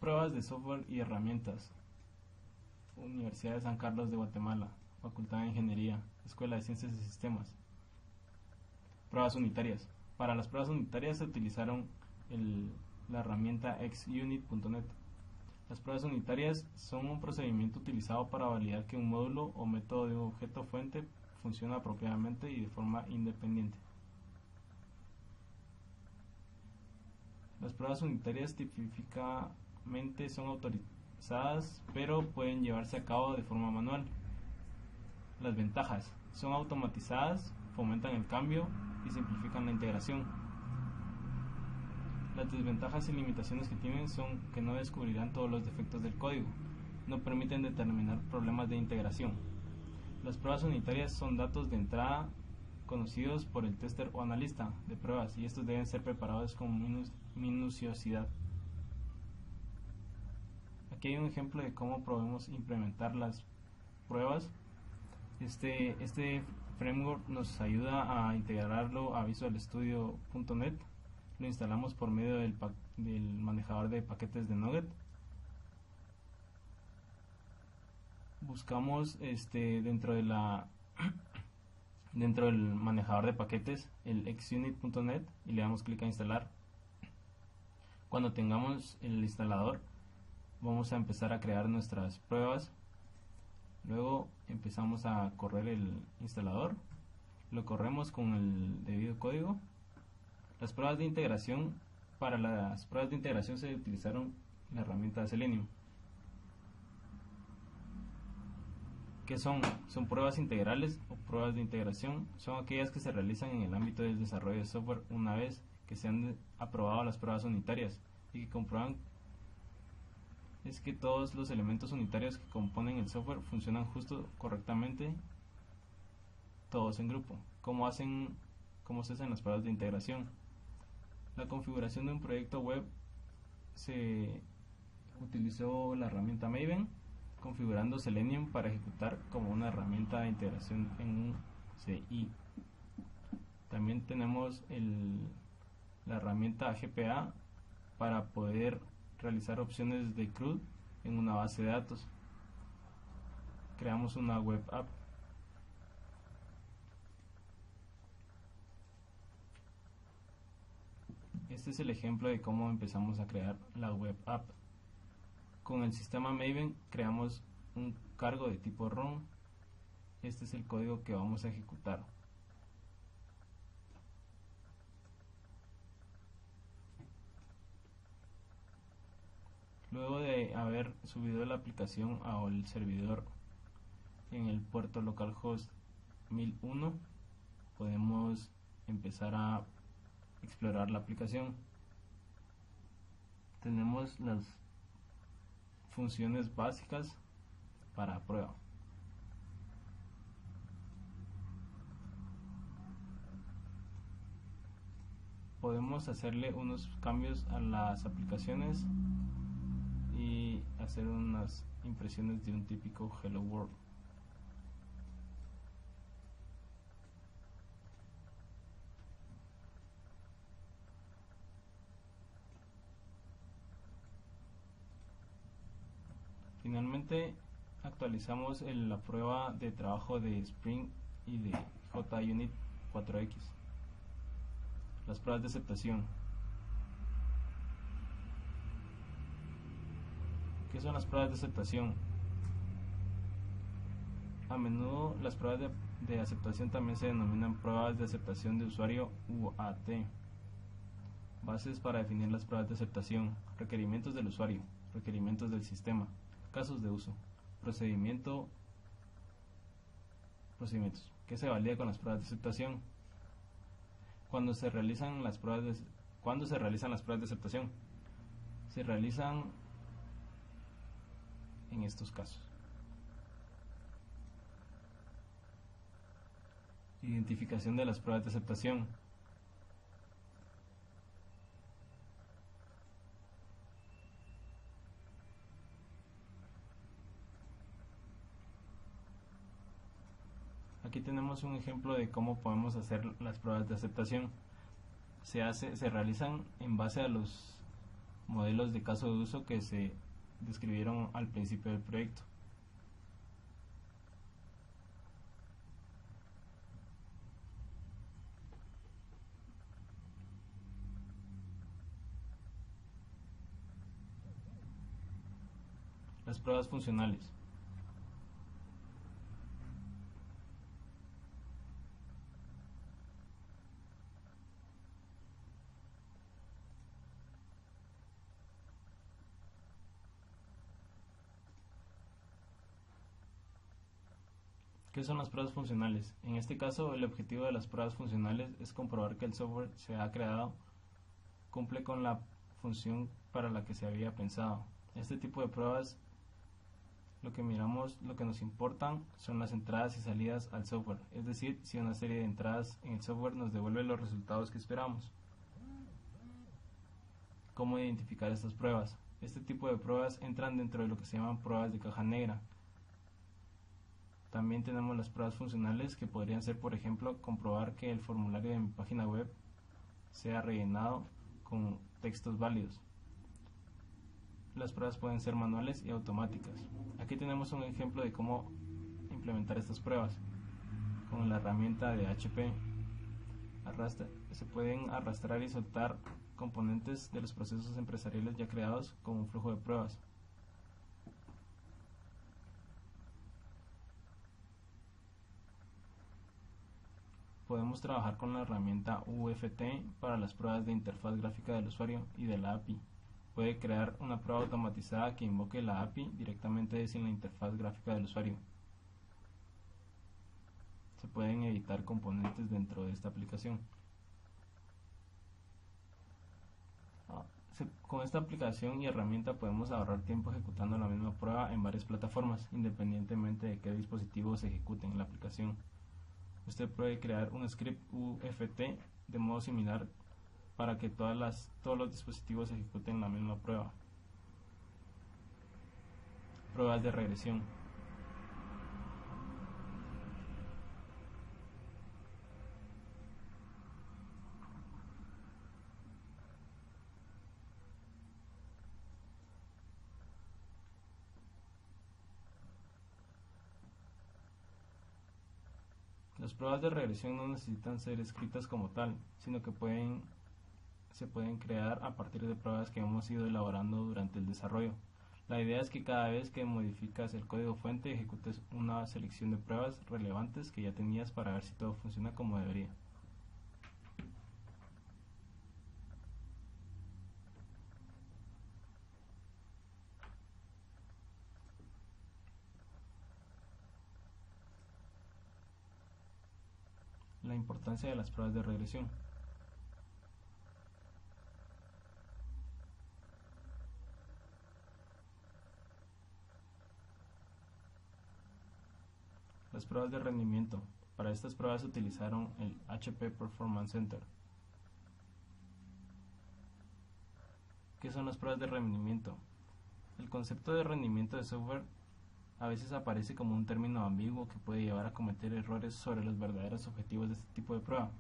Pruebas de software y herramientas. Universidad de San Carlos de Guatemala, Facultad de Ingeniería, Escuela de Ciencias y Sistemas. Pruebas unitarias. Para las pruebas unitarias se utilizaron la herramienta xunit.net. Las pruebas unitarias son un procedimiento utilizado para validar que un módulo o método de un objeto fuente funciona apropiadamente y de forma independiente. Las pruebas unitarias típicamente son autorizadas, pero pueden llevarse a cabo de forma manual. Las ventajas: son automatizadas, fomentan el cambio y simplifican la integración. Las desventajas y limitaciones que tienen son que no descubrirán todos los defectos del código, no permiten determinar problemas de integración. Las pruebas unitarias son datos de entrada conocidos por el tester o analista de pruebas, y estos deben ser preparados con minuciosidad. Aquí hay un ejemplo de cómo podemos implementar las pruebas. Este framework nos ayuda a integrarlo a Visual Studio.net. Lo instalamos por medio del manejador de paquetes de Nugget. Buscamos dentro del manejador de paquetes el xunit.net y le damos clic a instalar. Cuando tengamos el instalador, vamos a empezar a crear nuestras pruebas. Luego empezamos a correr el instalador, lo corremos con el debido código. Las pruebas de integración: para las pruebas de integración se utilizaron la herramienta de Selenium. ¿Qué son? Son pruebas integrales o pruebas de integración. Son aquellas que se realizan en el ámbito del desarrollo de software una vez que se han aprobado las pruebas unitarias y que comprueban que todos los elementos unitarios que componen el software funcionan correctamente, todos en grupo. ¿Cómo se hacen las pruebas de integración? La configuración de un proyecto web: se utilizó la herramienta Maven, configurando Selenium para ejecutar como una herramienta de integración en un CI. También tenemos la herramienta GPA para poder realizar opciones de CRUD en una base de datos. Creamos una web app. Este es el ejemplo de cómo empezamos a crear la web app. Con el sistema Maven creamos un cargo de tipo run. Este es el código que vamos a ejecutar. Luego de haber subido la aplicación al servidor en el puerto localhost 1001, podemos empezar a explorar la aplicación. Tenemos las funciones básicas para prueba. Podemos hacerle unos cambios a las aplicaciones y hacer unas impresiones de un típico Hello World. Finalmente actualizamos la prueba de trabajo de Spring y de JUnit 4X. Las pruebas de aceptación. ¿Qué son las pruebas de aceptación? A menudo las pruebas de aceptación también se denominan pruebas de aceptación de usuario UAT. Bases para definir las pruebas de aceptación: requerimientos del usuario, requerimientos del sistema, casos de uso, procedimientos. ¿Qué se valida con las pruebas de aceptación? Cuando se realizan las pruebas de aceptación, se realizan en estos casos: identificación de las pruebas de aceptación, aquí tenemos un ejemplo de cómo podemos hacer las pruebas de aceptación. Se realizan en base a los modelos de caso de uso que se describieron al principio del proyecto. Las pruebas funcionales. ¿Qué son las pruebas funcionales? En este caso, el objetivo de las pruebas funcionales es comprobar que el software se ha creado cumple con la función para la que se había pensado. Este tipo de pruebas, lo que nos importan son las entradas y salidas al software, es decir, si una serie de entradas en el software nos devuelve los resultados que esperamos. ¿Cómo identificar estas pruebas? Este tipo de pruebas entran dentro de lo que se llaman pruebas de caja negra. También tenemos las pruebas funcionales, que podrían ser, por ejemplo, comprobar que el formulario de mi página web sea rellenado con textos válidos. Las pruebas pueden ser manuales y automáticas. Aquí tenemos un ejemplo de cómo implementar estas pruebas con la herramienta de HP. Se pueden arrastrar y soltar componentes de los procesos empresariales ya creados con un flujo de pruebas. Podemos trabajar con la herramienta UFT para las pruebas de interfaz gráfica del usuario y de la API. Puede crear una prueba automatizada que invoque la API directamente sin la interfaz gráfica del usuario. Se pueden editar componentes dentro de esta aplicación. Con esta aplicación y herramienta podemos ahorrar tiempo ejecutando la misma prueba en varias plataformas, independientemente de qué dispositivo se ejecute en la aplicación. Usted puede crear un script UFT de modo similar para que todos los dispositivos ejecuten la misma prueba. Pruebas de regresión. Las pruebas de regresión no necesitan ser escritas como tal, sino que se pueden crear a partir de pruebas que hemos ido elaborando durante el desarrollo. La idea es que cada vez que modificas el código fuente ejecutes una selección de pruebas relevantes que ya tenías para ver si todo funciona como debería. La importancia de las pruebas de regresión. Las pruebas de rendimiento. Para estas pruebas utilizaron el HP Performance Center. ¿Qué son las pruebas de rendimiento? El concepto de rendimiento de software a veces aparece como un término ambiguo que puede llevar a cometer errores sobre los verdaderos objetivos de este tipo de prueba.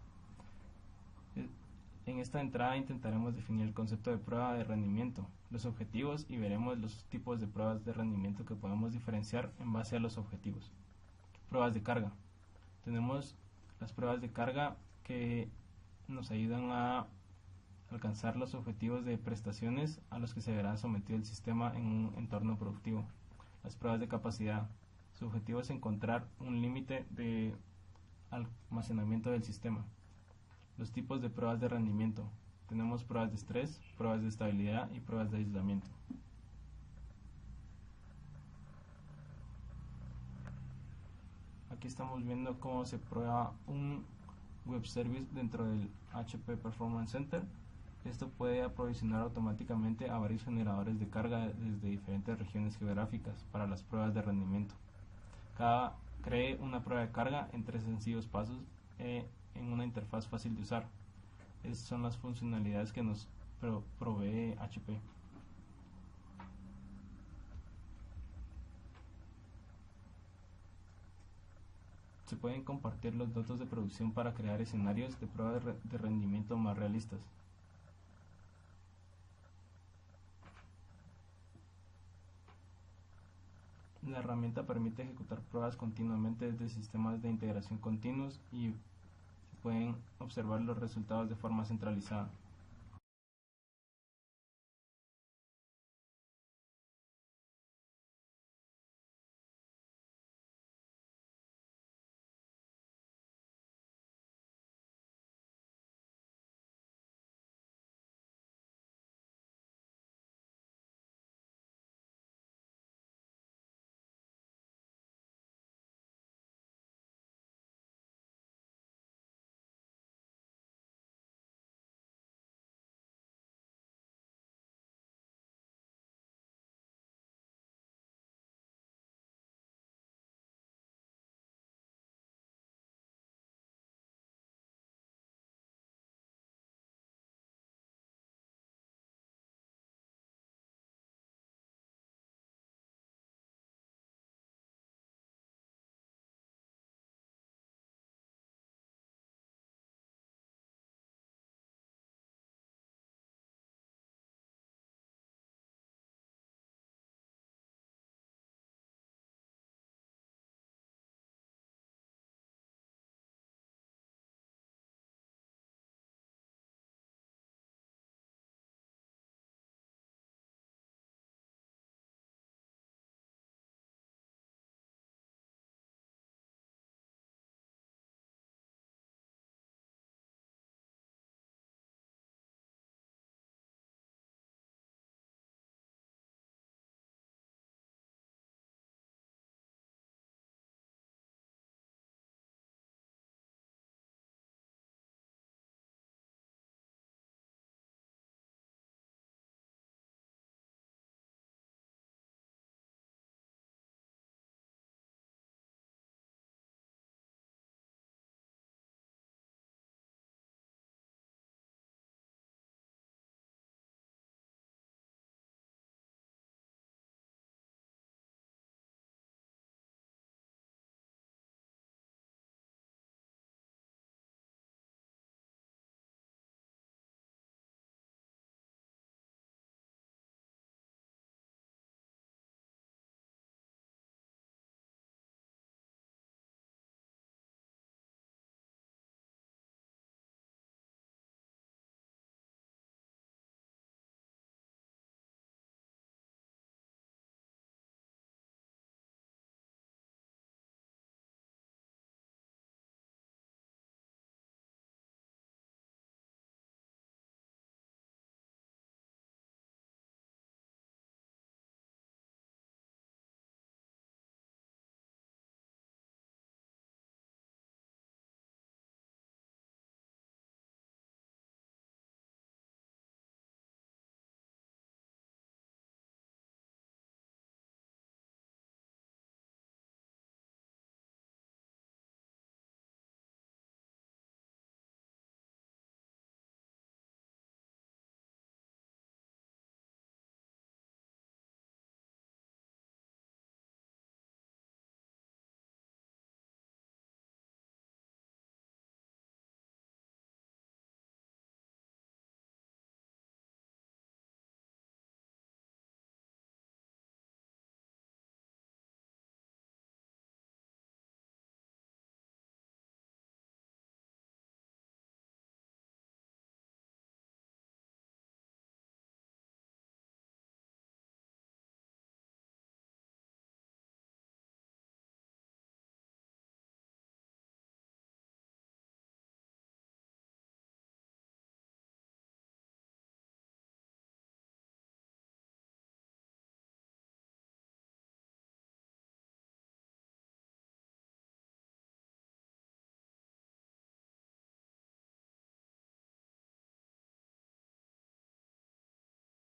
En esta entrada intentaremos definir el concepto de prueba de rendimiento, los objetivos y veremos los tipos de pruebas de rendimiento que podemos diferenciar en base a los objetivos. Pruebas de carga. Tenemos las pruebas de carga que nos ayudan a alcanzar los objetivos de prestaciones a los que se verá sometido el sistema en un entorno productivo. Las pruebas de capacidad. Su objetivo es encontrar un límite de almacenamiento del sistema. Los tipos de pruebas de rendimiento. Tenemos pruebas de estrés, pruebas de estabilidad y pruebas de aislamiento. Aquí estamos viendo cómo se prueba un web service dentro del HP Performance Center. Esto puede aprovisionar automáticamente a varios generadores de carga desde diferentes regiones geográficas para las pruebas de rendimiento. Cree una prueba de carga en 3 sencillos pasos en una interfaz fácil de usar. Estas son las funcionalidades que nos provee HP. Se pueden compartir los datos de producción para crear escenarios de prueba de rendimiento más realistas. La herramienta permite ejecutar pruebas continuamente desde sistemas de integración continuos y se pueden observar los resultados de forma centralizada.